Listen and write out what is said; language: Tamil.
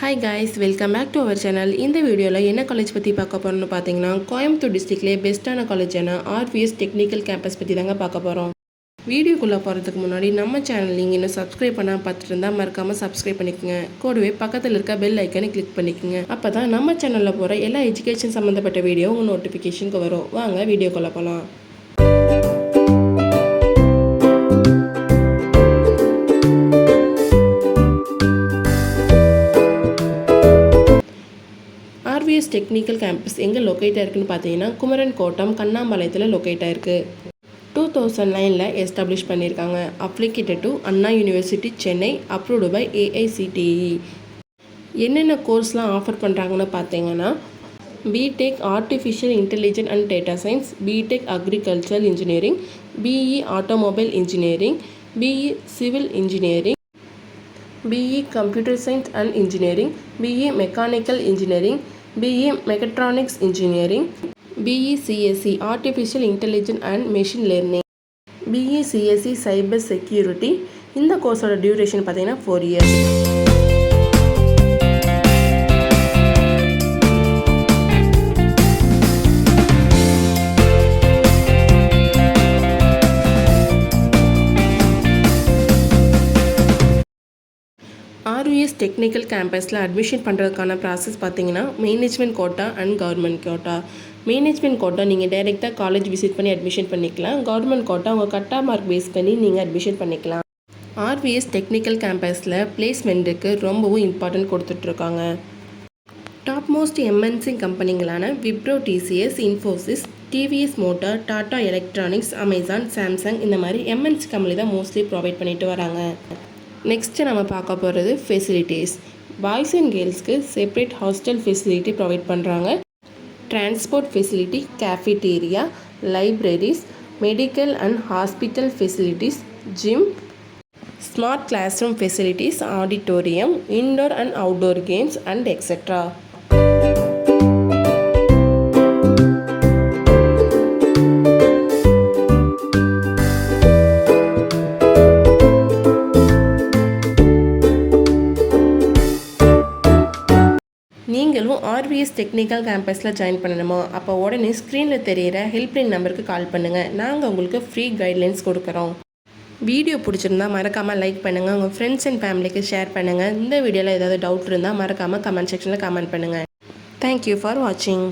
Hi guys, welcome back to our channel. இந்த வீடியோல என்ன காலேஜ் பத்தி பார்க்க போறோம்னு பாத்தீங்கன்னா கோயம்புத்தூர் டிஸ்ட்ரிக்ட்லயே பெஸ்ட்டான காலேஜான RVS டெக்னிக்கல் கேம்பஸ் பத்தி தாங்க பார்க்க போறோம். வீடியோக்குள்ள போறதுக்கு முன்னாடி நம்ம சேனல் நீங்க இன்னும் சப்ஸ்கிரைப் பண்ணாம பார்த்துட்டு இருந்தா மறக்காம சப்ஸ்கிரைப் பண்ணிக்கங்க. கூடவே பக்கத்துல இருக்க பெல் ஐகானை கிளிக் பண்ணிக்கங்க. அப்பதான் நம்ம சேனல்ல போற எல்லா எஜுகேஷன் சம்பந்தப்பட்ட வீடியோ உங்க நோட்டிபிகேஷனுக்கு வரும். வாங்க வீடியோக்குள்ள போலாம். RVS டெக்னிக்கல் கேம்பஸ் எங்கே லொக்கேட் ஆயிருக்குன்னு பார்த்தீங்கன்னா குமரன் கோட்டம் கண்ணாம்பாளையத்தில் லொக்கேட் ஆயிருக்கு. 2009 எஸ்டாப்ளிஷ் பண்ணியிருக்காங்க. Affiliated to Anna University Chennai, approved by AICTE. என்னென்ன கோர்ஸ்லாம் ஆஃபர் பண்ணுறாங்கன்னு பார்த்தீங்கன்னா B Tech artificial intelligence and data science, B Tech agricultural engineering, BE automobile engineering, BE civil engineering, BE computer science and engineering, BE mechanical engineering, BE mechatronics engineering, BE CSE artificial intelligence and machine learning, BE CSE cyber security. இந்த கோர்ஸோட டியூரேஷன் பார்த்தீங்கன்னா 4 years. RVS டெக்னிக்கல் கேம்பஸில் அட்மிஷன் பண்ணுறதுக்கான ப்ராசஸ் பார்த்தீங்கன்னா management quota and government quota. Management quota நீங்கள் டைரெக்டாக காலேஜ் விசிட் பண்ணி அட்மிஷன் பண்ணிக்கலாம். கவர்மெண்ட் கோட்டா உங்கள் கட்டா மார்க் பேஸ் பண்ணி நீங்கள் அட்மிஷன் பண்ணிக்கலாம். RVS டெக்னிக்கல் கேம்பஸில் பிளேஸ்மெண்ட்டுக்கு ரொம்பவும் இம்பார்ட்டன்ட் கொடுத்துட்ருக்காங்க. டாப் மோஸ்ட் MNC கம்பெனிங்களான Wipro, TCS, Infosys, TVS motor, Tata electronics, Amazon, Samsung இந்த மாதிரி MNC கம்பெனி தான் மோஸ்ட்லி ப்ரொவைட் பண்ணிட்டு வராங்க. நெக்ஸ்ட்டு நம்ம பார்க்க போகிறது ஃபெசிலிட்டிஸ். பாய்ஸ் அண்ட் கேர்ள்ஸ்க்கு செப்பரேட் ஹாஸ்டல் ஃபெசிலிட்டி ப்ரொவைட் பண்ணுறாங்க. Transport facility, cafeteria, libraries, medical and hospital facilities, gym, smart class room facilities, auditorium, indoor and outdoor games and etcetera. நீங்களும் RVS டெக்னிக்கல் கேம்பஸில் ஜாயின் பண்ணணுமா? அப்போ உடனே ஸ்க்ரீனில் தெரிகிற ஹெல்ப்லைன் நம்பருக்கு கால் பண்ணுங்கள். நாங்கள் உங்களுக்கு ஃப்ரீ கைட்லைன்ஸ் கொடுக்குறோம். வீடியோ பிடிச்சிருந்தா மறக்காமல் லைக் பண்ணுங்கள். உங்கள் ஃப்ரெண்ட்ஸ் அண்ட் ஃபேமிலிக்கு ஷேர் பண்ணுங்கள். இந்த வீடியோவில் ஏதாவது டவுட் இருந்தால் மறக்காமல் கமெண்ட் செக்ஷனில் கமெண்ட் பண்ணுங்கள். தேங்க்யூ ஃபார் வாட்சிங்.